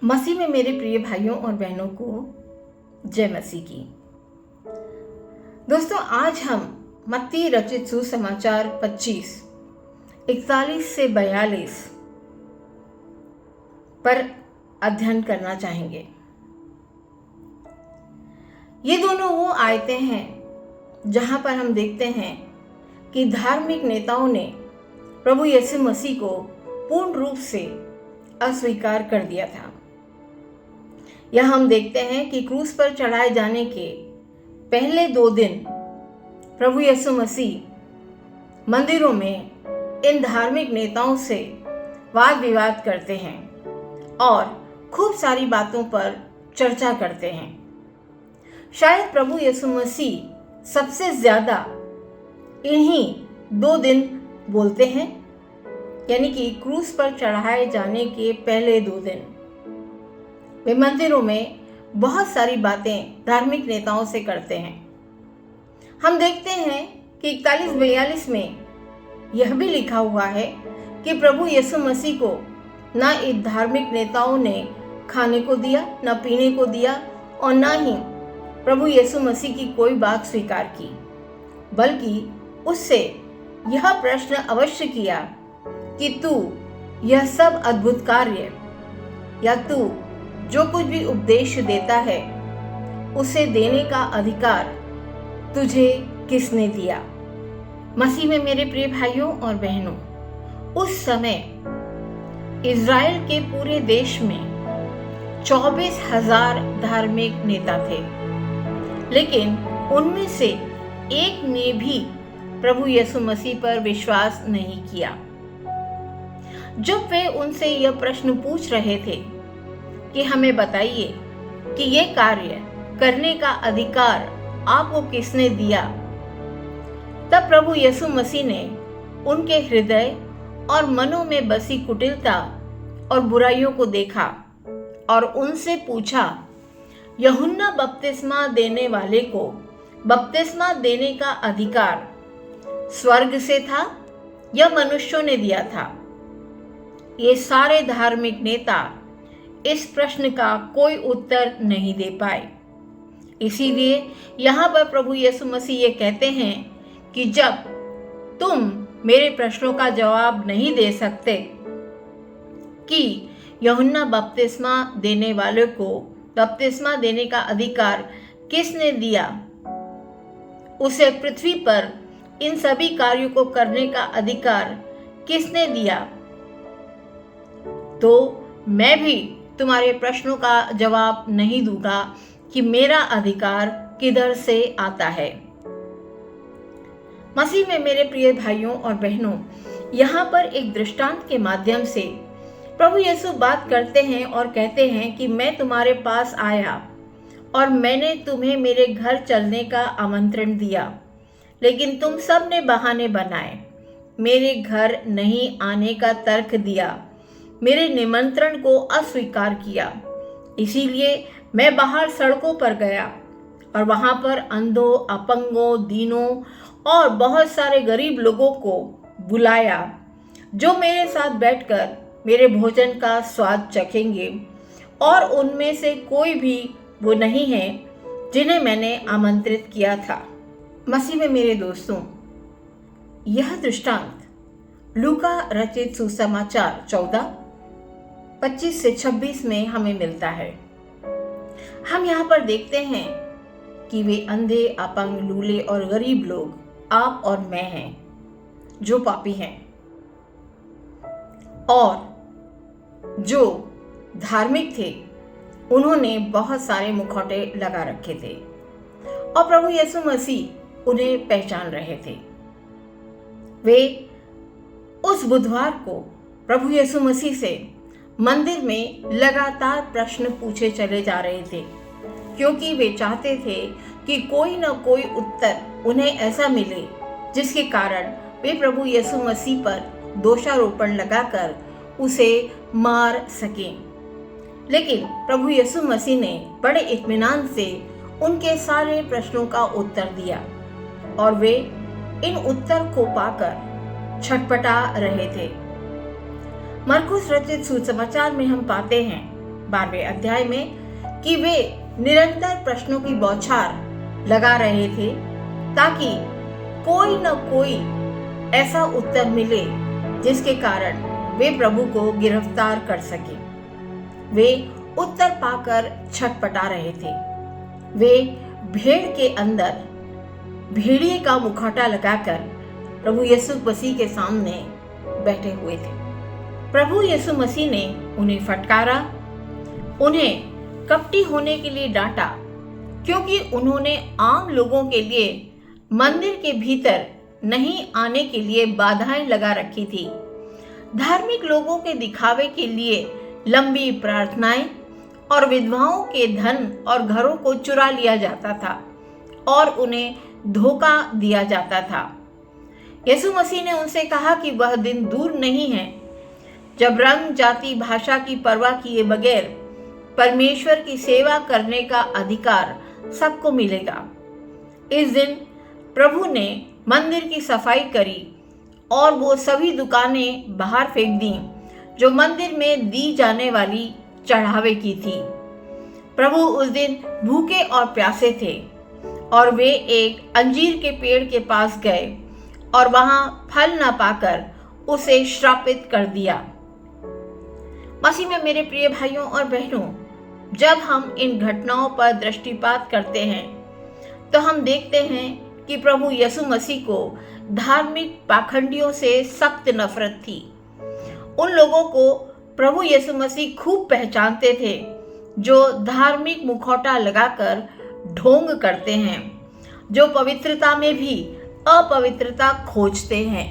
मसीह में मेरे प्रिय भाइयों और बहनों को जय मसीह की। दोस्तों, आज हम मत्ती रचित सुसमाचार 25:41 से 42 पर अध्ययन करना चाहेंगे। ये दोनों वो आयतें हैं जहां पर हम देखते हैं कि धार्मिक नेताओं ने प्रभु यीशु मसीह को पूर्ण रूप से अस्वीकार कर दिया था। यह हम देखते हैं कि क्रूस पर चढ़ाए जाने के पहले 2 दिन प्रभु यीशु मसीह मंदिरों में इन धार्मिक नेताओं से वाद विवाद करते हैं और खूब सारी बातों पर चर्चा करते हैं। शायद प्रभु यीशु मसीह सबसे ज़्यादा इन्हीं 2 दिन बोलते हैं, यानी कि क्रूस पर चढ़ाए जाने के पहले 2 दिन वे मंदिरों में बहुत सारी बातें धार्मिक नेताओं से करते हैं। हम देखते हैं कि 41-42 में यह भी लिखा हुआ है कि प्रभु यीशु मसीह को ना इन धार्मिक नेताओं ने खाने को दिया, ना पीने को दिया और ना ही प्रभु यीशु मसीह की कोई बात स्वीकार की, बल्कि उससे यह प्रश्न अवश्य किया कि तू यह सब अद्भुत कार्य या तू जो कुछ भी उपदेश देता है उसे देने का अधिकार तुझे किसने दिया। मसीह में मेरे प्रिय भाइयों और बहनों, उस समय इज़राइल के पूरे देश में 24,000 धार्मिक नेता थे, लेकिन उनमें से एक ने भी प्रभु यीशु मसीह पर विश्वास नहीं किया। जब वे उनसे यह प्रश्न पूछ रहे थे कि हमें बताइए कि ये कार्य करने का अधिकार आपको किसने दिया, तब प्रभु यीशु मसीह ने उनके हृदय और मनों में बसी कुटिलता और बुराइयों को देखा और उनसे पूछा, यूहन्ना बपतिस्मा देने वाले को बपतिस्मा देने का अधिकार स्वर्ग से था या मनुष्यों ने दिया था? ये सारे धार्मिक नेता इस प्रश्न का कोई उत्तर नहीं दे पाए। इसीलिए यहाँ पर प्रभु यीशु मसीह ये कहते हैं कि जब तुम मेरे प्रश्नों का जवाब नहीं दे सकते कि यूहन्ना बपतिस्मा देने वाले को बपतिस्मा देने का अधिकार किसने दिया, उसे पृथ्वी पर इन सभी कार्यों को करने का अधिकार किसने दिया, तो मैं भी तुम्हारे प्रश्नों का जवाब नहीं दूंगा कि मेरा अधिकार किधर से आता है। मसीह में मेरे प्रिय भाइयों और बहनों, यहाँ पर एक दृष्टांत के माध्यम से प्रभु यीशु बात करते हैं और कहते हैं कि मैं तुम्हारे पास आया और मैंने तुम्हें मेरे घर चलने का आमंत्रण दिया, लेकिन तुम सब ने बहाने बनाए, मेरे घर नहीं आने का तर्क दिया, मेरे निमंत्रण को अस्वीकार किया। इसीलिए मैं बाहर सड़कों पर गया और वहाँ पर अंधों, अपंगों, दीनों और बहुत सारे गरीब लोगों को बुलाया, जो मेरे साथ बैठकर मेरे भोजन का स्वाद चखेंगे, और उनमें से कोई भी वो नहीं है जिन्हें मैंने आमंत्रित किया था। मसीह में मेरे दोस्तों, यह दृष्टांत लूका रचित सुसमाचार 14:25 से 26 में हमें मिलता है। हम यहाँ पर देखते हैं कि वे अंधे, अपंग, लूले और गरीब लोग आप और मैं हैं, जो पापी हैं और जो धार्मिक थे। उन्होंने बहुत सारे मुखौटे लगा रखे थे और प्रभु यीशु मसीह उन्हें पहचान रहे थे। वे उस बुधवार को प्रभु यीशु मसीह से मंदिर में लगातार प्रश्न पूछे चले जा रहे थे, क्योंकि वे चाहते थे कि कोई न कोई उत्तर उन्हें ऐसा मिले जिसके कारण वे प्रभु यीशु मसीह पर दोषारोपण लगाकर उसे मार सकें। लेकिन प्रभु यीशु मसीह ने बड़े इत्मीनान से उनके सारे प्रश्नों का उत्तर दिया और वे इन उत्तर को पाकर छटपटा रहे थे। मरकुस रचित सुसमाचार में हम पाते हैं 12वें अध्याय में कि वे निरंतर प्रश्नों की बौछार लगा रहे थे ताकि कोई न कोई ऐसा उत्तर मिले जिसके कारण वे प्रभु को गिरफ्तार कर सके। वे उत्तर पाकर छटपटा रहे थे। वे भेड़ के अंदर भेड़िए का मुखौटा लगाकर प्रभु यीशु मसीह के सामने बैठे हुए थे। प्रभु यीशु मसीह ने उन्हें फटकारा, उन्हें कपटी होने के लिए डांटा, क्योंकि उन्होंने आम लोगों के लिए मंदिर के भीतर नहीं आने के लिए बाधाएं लगा रखी थी। धार्मिक लोगों के दिखावे के लिए लंबी प्रार्थनाएं और विधवाओं के धन और घरों को चुरा लिया जाता था और उन्हें धोखा दिया जाता था। यीशु मसीह ने उनसे कहा कि वह दिन दूर नहीं है जब रंग, जाति, भाषा की परवाह किए बगैर परमेश्वर की सेवा करने का अधिकार सबको मिलेगा। इस दिन प्रभु ने मंदिर की सफाई करी और वो सभी दुकानें बाहर फेंक दी जो मंदिर में दी जाने वाली चढ़ावे की थी। प्रभु उस दिन भूखे और प्यासे थे और वे एक अंजीर के पेड़ के पास गए और वहां फल न पाकर उसे श्रापित कर दिया। मसीह में मेरे प्रिय भाइयों और बहनों, जब हम इन घटनाओं पर दृष्टिपात करते हैं तो हम देखते हैं कि प्रभु यीशु मसीह को धार्मिक पाखंडियों से सख्त नफरत थी। उन लोगों को प्रभु यीशु मसीह खूब पहचानते थे जो धार्मिक मुखौटा लगाकर ढोंग करते हैं, जो पवित्रता में भी अपवित्रता खोजते हैं।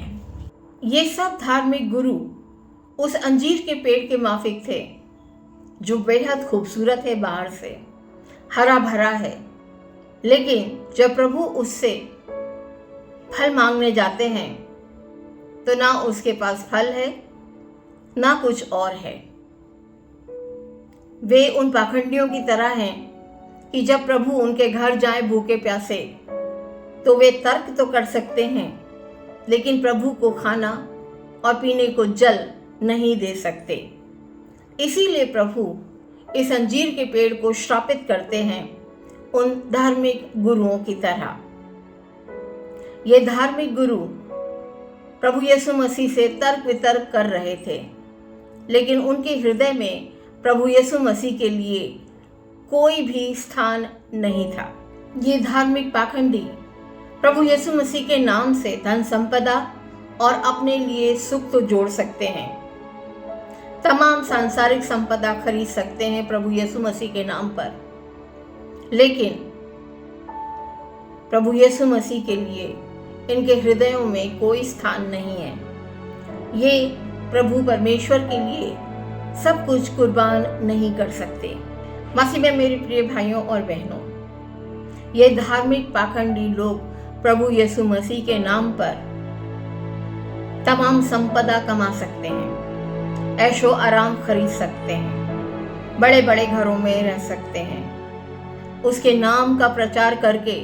ये सब धार्मिक गुरु उस अंजीर के पेड़ के माफिक थे जो बेहद खूबसूरत है, बाहर से हरा भरा है, लेकिन जब प्रभु उससे फल मांगने जाते हैं तो ना उसके पास फल है ना कुछ और है। वे उन पाखंडियों की तरह हैं कि जब प्रभु उनके घर जाए भूखे प्यासे तो वे तर्क तो कर सकते हैं लेकिन प्रभु को खाना और पीने को जल नहीं दे सकते। इसीलिए प्रभु इस अंजीर के पेड़ को श्रापित करते हैं उन धार्मिक गुरुओं की तरह। ये धार्मिक गुरु प्रभु यीशु मसीह से तर्क वितर्क कर रहे थे, लेकिन उनके हृदय में प्रभु यीशु मसीह के लिए कोई भी स्थान नहीं था। ये धार्मिक पाखंडी प्रभु यीशु मसीह के नाम से धन संपदा और अपने लिए सुख तो जोड़ सकते हैं, तमाम सांसारिक संपदा खरीद सकते हैं प्रभु यीशु मसीह के नाम पर, लेकिन प्रभु यीशु मसीह के लिए इनके हृदयों में कोई स्थान नहीं है। ये प्रभु परमेश्वर के लिए सब कुछ कुर्बान नहीं कर सकते। मसीह में मेरे प्रिय भाइयों और बहनों, ये धार्मिक पाखंडी लोग प्रभु यीशु मसीह के नाम पर तमाम संपदा कमा सकते हैं, ऐशो आराम खरीद सकते हैं, बड़े बड़े घरों में रह सकते हैं, उसके नाम का प्रचार करके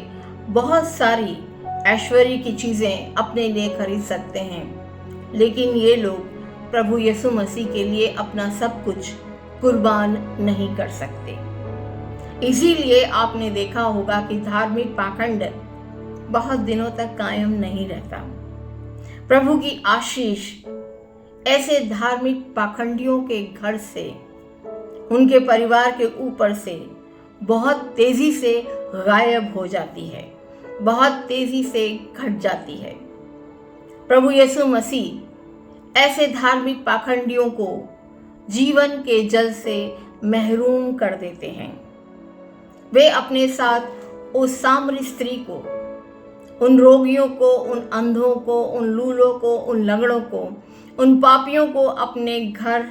बहुत सारी ऐश्वर्य की चीज़ें अपने लिए खरीद सकते हैं, लेकिन ये लोग प्रभु यीशु मसीह के लिए अपना सब कुछ कुर्बान नहीं कर सकते। इसीलिए आपने देखा होगा कि धार्मिक पाखंड बहुत दिनों तक कायम नहीं रहता। प्रभु की आशीष ऐसे धार्मिक पाखंडियों के घर से, उनके परिवार के ऊपर से बहुत तेजी से गायब हो जाती है, बहुत तेजी से घट जाती है। प्रभु यीशु मसीह ऐसे धार्मिक पाखंडियों को जीवन के जल से महरूम कर देते हैं। वे अपने साथ उस सामरी स्त्री को, उन रोगियों को, उन अंधों को, उन लूलों को, उन लंगड़ों को, उन पापियों को अपने घर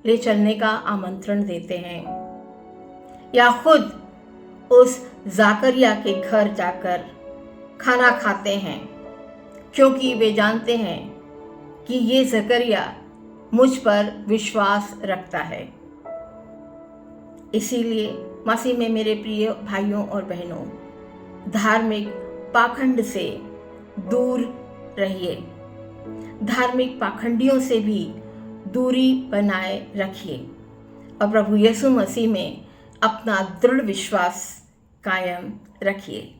ले चलने का आमंत्रण देते हैं, या खुद उस ज़करिया के घर जाकर खाना खाते हैं, क्योंकि वे जानते हैं कि ये ज़करिया मुझ पर विश्वास रखता है। इसीलिए मसीह में मेरे प्रिय भाइयों और बहनों, धार्मिक पाखंड से दूर रहिए, धार्मिक पाखंडियों से भी दूरी बनाए रखिए। और प्रभु यीशु मसीह में अपना दृढ़ विश्वास कायम रखिए।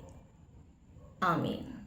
आमीन।